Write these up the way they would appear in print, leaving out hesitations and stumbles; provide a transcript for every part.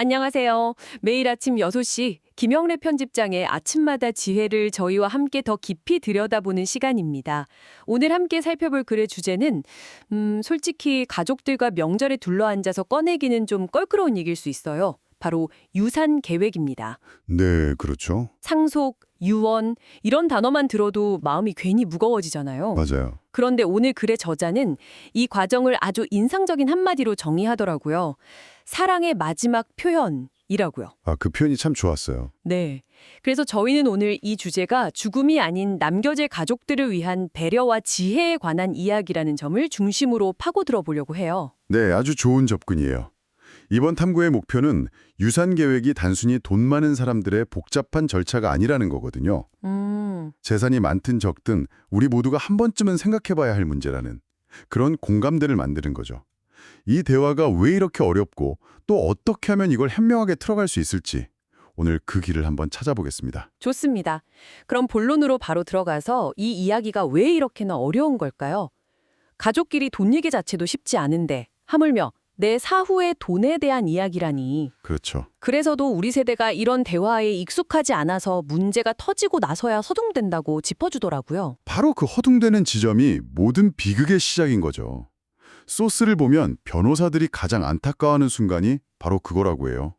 안녕하세요. 매일 아침 6시 김영래 편집장의 아침마다 지혜를 저희와 함께 더 깊이 들여다보는 시간입니다. 오늘 함께 살펴볼 글의 주제는 솔직히 가족들과 명절에 둘러앉아서 꺼내기는 좀 껄끄러운 얘기일 수 있어요. 바로 유산 계획입니다. 네, 그렇죠. 상속, 유언 이런 단어만 들어도 마음이 괜히 무거워지잖아요. 맞아요. 그런데 오늘 글의 저자는 이 과정을 아주 인상적인 한마디로 정의하더라고요. 사랑의 마지막 표현이라고요. 그 표현이 참 좋았어요. 네. 그래서 저희는 오늘 이 주제가 죽음이 아닌 남겨질 가족들을 위한 배려와 지혜에 관한 이야기라는 점을 중심으로 파고들어 보려고 해요. 네, 아주 좋은 접근이에요. 이번 탐구의 목표는 유산 계획이 단순히 돈 많은 사람들의 복잡한 절차가 아니라는 거거든요. 재산이 많든 적든 우리 모두가 한 번쯤은 생각해봐야 할 문제라는 그런 공감대를 만드는 거죠. 이 대화가 왜 이렇게 어렵고 또 어떻게 하면 이걸 현명하게 틀어갈 수 있을지 오늘 그 길을 한번 찾아보겠습니다. 좋습니다. 그럼 본론으로 바로 들어가서 이 이야기가 왜 이렇게나 어려운 걸까요? 가족끼리 돈 얘기 자체도 쉽지 않은데 하물며 내 사후의 돈에 대한 이야기라니. 그렇죠. 그래서도 우리 세대가 이런 대화에 익숙하지 않아서 문제가 터지고 나서야 서둥된다고 짚어주더라고요. 바로 그 허둥대는 지점이 모든 비극의 시작인 거죠. 소스를 보면 변호사들이 가장 안타까워하는 순간이 바로 그거라고 해요.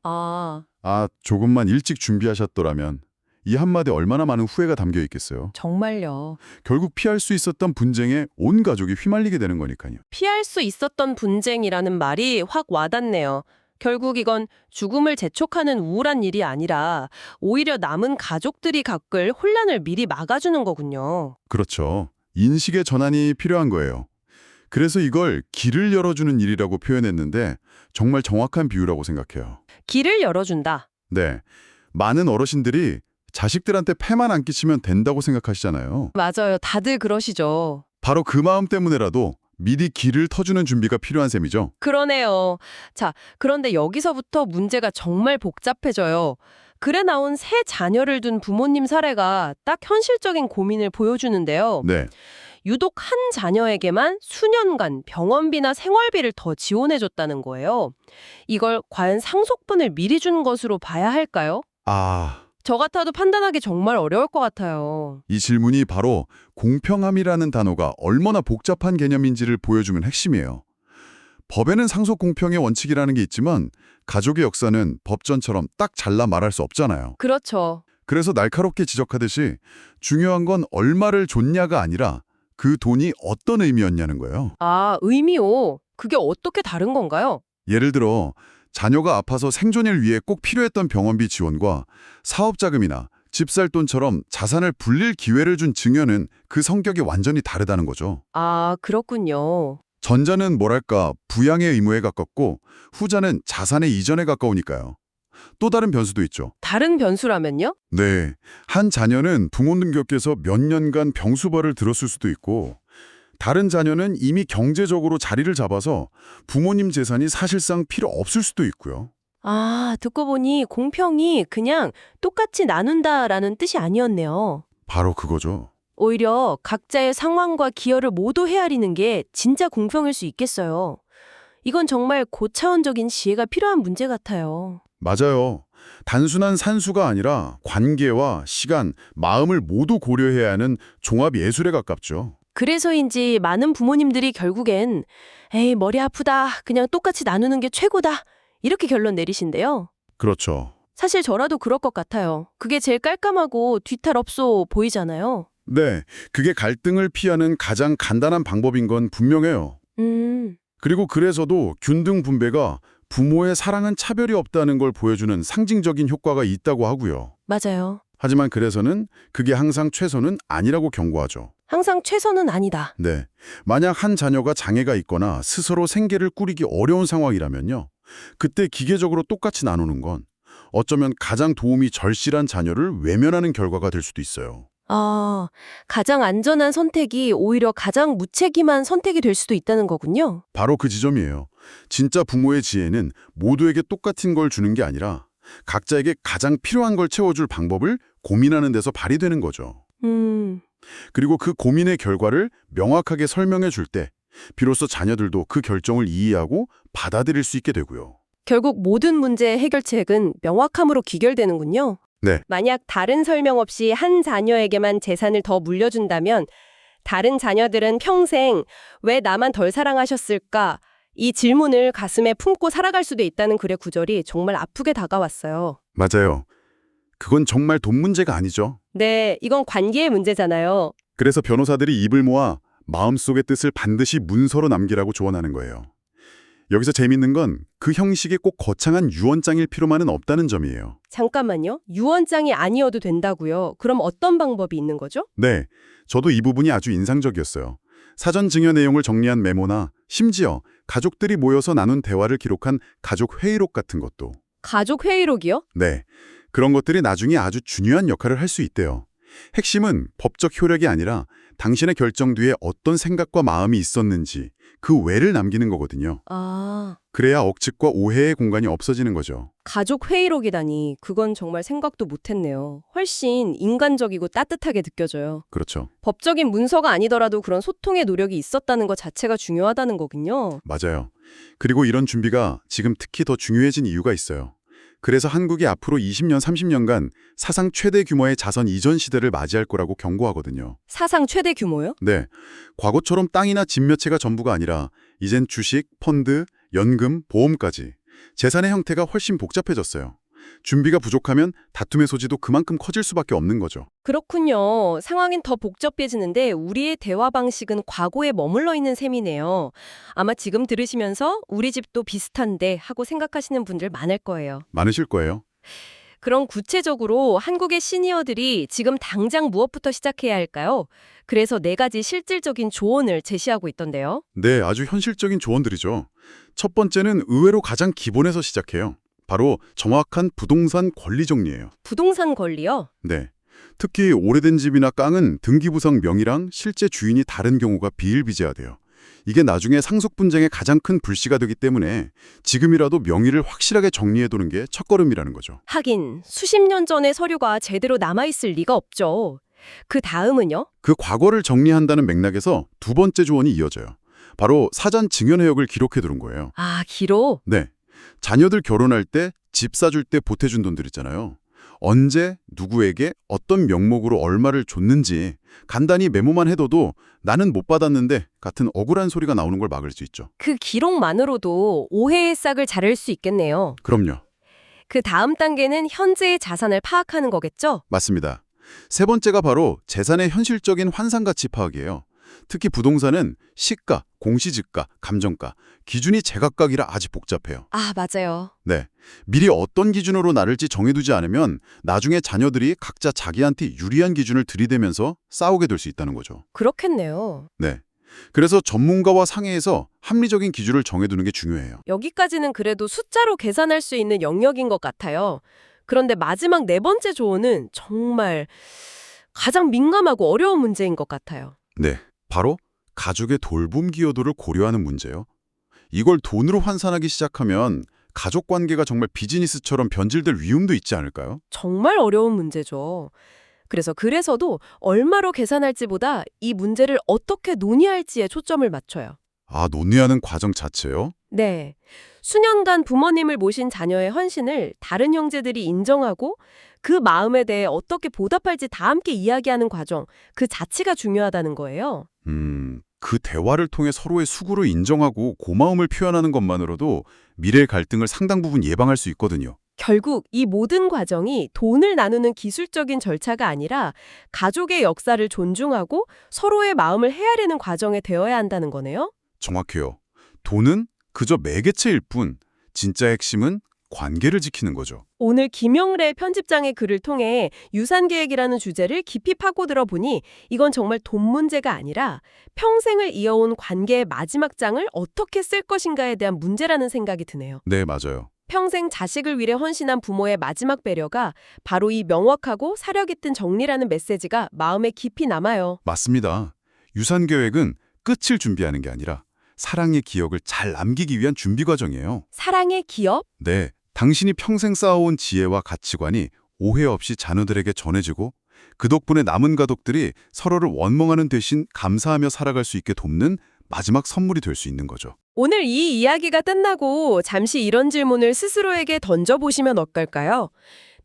조금만 일찍 준비하셨더라면 이 한마디에 얼마나 많은 후회가 담겨 있겠어요. 정말요. 결국 피할 수 있었던 분쟁에 온 가족이 휘말리게 되는 거니까요. 피할 수 있었던 분쟁이라는 말이 확 와닿네요. 결국 이건 죽음을 재촉하는 우울한 일이 아니라 오히려 남은 가족들이 겪을 혼란을 미리 막아주는 거군요. 그렇죠. 인식의 전환이 필요한 거예요. 그래서 이걸 길을 열어주는 일이라고 표현했는데 정말 정확한 비유라고 생각해요. 길을 열어준다. 네, 많은 어르신들이 자식들한테 폐만 안 끼치면 된다고 생각하시잖아요. 맞아요. 다들 그러시죠. 바로 그 마음 때문에라도 미리 길을 터주는 준비가 필요한 셈이죠. 그러네요. 자, 그런데 여기서부터 문제가 정말 복잡해져요. 글에 나온 세 자녀를 둔 부모님 사례가 딱 현실적인 고민을 보여주는데요. 네, 유독 한 자녀에게만 수년간 병원비나 생활비를 더 지원해줬다는 거예요. 이걸 과연 상속분을 미리 준 것으로 봐야 할까요? 저 같아도 판단하기 정말 어려울 것 같아요. 이 질문이 바로 공평함이라는 단어가 얼마나 복잡한 개념인지를 보여주는 핵심이에요. 법에는 상속 공평의 원칙이라는 게 있지만 가족의 역사는 법전처럼 딱 잘라 말할 수 없잖아요. 그렇죠. 그래서 날카롭게 지적하듯이 중요한 건 얼마를 줬냐가 아니라 그 돈이 어떤 의미였냐는 거예요. 의미요. 그게 어떻게 다른 건가요? 예를 들어 자녀가 아파서 생존을 위해 꼭 필요했던 병원비 지원과 사업자금이나 집 살 돈처럼 자산을 불릴 기회를 준 증여는 그 성격이 완전히 다르다는 거죠. 그렇군요. 전자는 뭐랄까 부양의 의무에 가깝고 후자는 자산의 이전에 가까우니까요. 또 다른 변수도 있죠. 다른 변수라면요? 네, 한 자녀는 부모님 곁에서 몇 년간 병수벌을 들었을 수도 있고 다른 자녀는 이미 경제적으로 자리를 잡아서 부모님 재산이 사실상 필요 없을 수도 있고요. 듣고 보니 공평이 그냥 똑같이 나눈다라는 뜻이 아니었네요. 바로 그거죠. 오히려 각자의 상황과 기여를 모두 헤아리는 게 진짜 공평일 수 있겠어요. 이건 정말 고차원적인 지혜가 필요한 문제 같아요. 맞아요. 단순한 산수가 아니라 관계와 시간, 마음을 모두 고려해야 하는 종합 예술에 가깝죠. 그래서인지 많은 부모님들이 결국엔 에이, 머리 아프다. 그냥 똑같이 나누는 게 최고다. 이렇게 결론 내리신대요. 그렇죠. 사실 저라도 그럴 것 같아요. 그게 제일 깔끔하고 뒤탈 없어 보이잖아요. 네, 그게 갈등을 피하는 가장 간단한 방법인 건 분명해요. 그리고 그래서도 균등 분배가 부모의 사랑은 차별이 없다는 걸 보여주는 상징적인 효과가 있다고 하고요. 맞아요. 하지만 그래서는 그게 항상 최선은 아니라고 경고하죠. 항상 최선은 아니다. 네, 만약 한 자녀가 장애가 있거나 스스로 생계를 꾸리기 어려운 상황이라면요. 그때 기계적으로 똑같이 나누는 건 어쩌면 가장 도움이 절실한 자녀를 외면하는 결과가 될 수도 있어요. 가장 안전한 선택이 오히려 가장 무책임한 선택이 될 수도 있다는 거군요. 바로 그 지점이에요. 진짜 부모의 지혜는 모두에게 똑같은 걸 주는 게 아니라 각자에게 가장 필요한 걸 채워줄 방법을 고민하는 데서 발휘되는 거죠. 그리고 그 고민의 결과를 명확하게 설명해 줄 때 비로소 자녀들도 그 결정을 이해하고 받아들일 수 있게 되고요. 결국 모든 문제의 해결책은 명확함으로 귀결되는군요. 네. 만약 다른 설명 없이 한 자녀에게만 재산을 더 물려준다면 다른 자녀들은 평생 왜 나만 덜 사랑하셨을까? 이 질문을 가슴에 품고 살아갈 수도 있다는 글의 구절이 정말 아프게 다가왔어요. 맞아요. 그건 정말 돈 문제가 아니죠. 네, 이건 관계의 문제잖아요. 그래서 변호사들이 입을 모아 마음속의 뜻을 반드시 문서로 남기라고 조언하는 거예요. 여기서 재밌는 건 그 형식이 꼭 거창한 유언장일 필요만은 없다는 점이에요. 잠깐만요. 유언장이 아니어도 된다고요? 그럼 어떤 방법이 있는 거죠? 네, 저도 이 부분이 아주 인상적이었어요. 사전 증여 내용을 정리한 메모나 심지어 가족들이 모여서 나눈 대화를 기록한 가족 회의록 같은 것도. 가족 회의록이요? 네, 그런 것들이 나중에 아주 중요한 역할을 할 수 있대요. 핵심은 법적 효력이 아니라 당신의 결정 뒤에 어떤 생각과 마음이 있었는지 그 외를 남기는 거거든요. 아, 그래야 억측과 오해의 공간이 없어지는 거죠. 가족 회의록이다니 그건 정말 생각도 못했네요. 훨씬 인간적이고 따뜻하게 느껴져요. 그렇죠. 법적인 문서가 아니더라도 그런 소통의 노력이 있었다는 것 자체가 중요하다는 거군요. 맞아요. 그리고 이런 준비가 지금 특히 더 중요해진 이유가 있어요. 그래서 한국이 앞으로 20년, 30년간 사상 최대 규모의 자선 이전 시대를 맞이할 거라고 경고하거든요. 사상 최대 규모요? 네, 과거처럼 땅이나 집 몇 채가 전부가 아니라 이젠 주식, 펀드, 연금, 보험까지 재산의 형태가 훨씬 복잡해졌어요. 준비가 부족하면 다툼의 소지도 그만큼 커질 수밖에 없는 거죠. 그렇군요. 상황은 더 복잡해지는데 우리의 대화 방식은 과거에 머물러 있는 셈이네요. 아마 지금 들으시면서 우리 집도 비슷한데 하고 생각하시는 분들 많을 거예요. 많으실 거예요. 그럼 구체적으로 한국의 시니어들이 지금 당장 무엇부터 시작해야 할까요? 그래서 4가지 실질적인 조언을 제시하고 있던데요. 네, 아주 현실적인 조언들이죠. 첫 번째는 의외로 가장 기본에서 시작해요. 바로 정확한 부동산 권리 정리예요. 부동산 권리요? 네. 특히 오래된 집이나 땅은 등기부상 명의랑 실제 주인이 다른 경우가 비일비재하대요. 이게 나중에 상속 분쟁의 가장 큰 불씨가 되기 때문에 지금이라도 명의를 확실하게 정리해두는 게 첫걸음이라는 거죠. 하긴 수십 년 전의 서류가 제대로 남아있을 리가 없죠. 그 다음은요? 그 과거를 정리한다는 맥락에서 두 번째 조언이 이어져요. 바로 사전 증여 내역을 기록해두는 거예요. 아, 기록? 네. 자녀들 결혼할 때 집 사줄 때 보태준 돈들 있잖아요. 언제, 누구에게, 어떤 명목으로 얼마를 줬는지 간단히 메모만 해둬도 나는 못 받았는데 같은 억울한 소리가 나오는 걸 막을 수 있죠. 그 기록만으로도 오해의 싹을 자를 수 있겠네요. 그럼요. 그 다음 단계는 현재의 자산을 파악하는 거겠죠? 맞습니다. 세 번째가 바로 재산의 현실적인 환산가치 파악이에요. 특히 부동산은 시가, 공시지가, 감정가, 기준이 제각각이라 아직 복잡해요. 아, 맞아요. 네, 미리 어떤 기준으로 나를지 정해두지 않으면 나중에 자녀들이 각자 자기한테 유리한 기준을 들이대면서 싸우게 될 수 있다는 거죠. 그렇겠네요. 네, 그래서 전문가와 상의해서 합리적인 기준을 정해두는 게 중요해요. 여기까지는 그래도 숫자로 계산할 수 있는 영역인 것 같아요. 그런데 마지막 4번째 조언은 정말 가장 민감하고 어려운 문제인 것 같아요. 네, 바로 가족의 돌봄 기여도를 고려하는 문제요. 이걸 돈으로 환산하기 시작하면 가족 관계가 정말 비즈니스처럼 변질될 위험도 있지 않을까요? 정말 어려운 문제죠. 그래서 글에서도 얼마로 계산할지보다 이 문제를 어떻게 논의할지에 초점을 맞춰요. 아, 논의하는 과정 자체요? 네. 수년간 부모님을 모신 자녀의 헌신을 다른 형제들이 인정하고 그 마음에 대해 어떻게 보답할지 다 함께 이야기하는 과정, 그 자체가 중요하다는 거예요. 그 대화를 통해 서로의 수고를 인정하고 고마움을 표현하는 것만으로도 미래의 갈등을 상당 부분 예방할 수 있거든요. 결국 이 모든 과정이 돈을 나누는 기술적인 절차가 아니라 가족의 역사를 존중하고 서로의 마음을 헤아리는 과정에 되어야 한다는 거네요. 정확해요. 돈은 그저 매개체일 뿐 진짜 핵심은 관계를 지키는 거죠. 오늘 김영래 편집장의 글을 통해 유산계획이라는 주제를 깊이 파고들어 보니 이건 정말 돈 문제가 아니라 평생을 이어온 관계의 마지막 장을 어떻게 쓸 것인가에 대한 문제라는 생각이 드네요. 네, 맞아요. 평생 자식을 위해 헌신한 부모의 마지막 배려가 바로 이 명확하고 사력 있는 정리라는 메시지가 마음에 깊이 남아요. 맞습니다. 유산 계획은 끝을 준비하는 게 아니라 사랑의 기억을 잘 남기기 위한 준비 과정이에요. 사랑의 기업? 네, 당신이 평생 쌓아온 지혜와 가치관이 오해 없이 자녀들에게 전해지고 그 덕분에 남은 가족들이 서로를 원망하는 대신 감사하며 살아갈 수 있게 돕는 마지막 선물이 될 수 있는 거죠. 오늘 이 이야기가 끝나고 잠시 이런 질문을 스스로에게 던져보시면 어떨까요?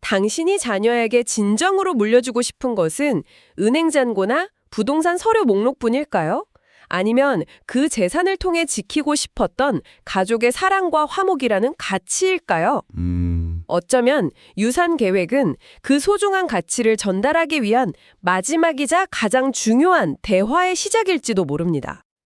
당신이 자녀에게 진정으로 물려주고 싶은 것은 은행 잔고나 부동산 서류 목록뿐일까요? 아니면 그 재산을 통해 지키고 싶었던 가족의 사랑과 화목이라는 가치일까요? 어쩌면 유산 계획은 그 소중한 가치를 전달하기 위한 마지막이자 가장 중요한 대화의 시작일지도 모릅니다.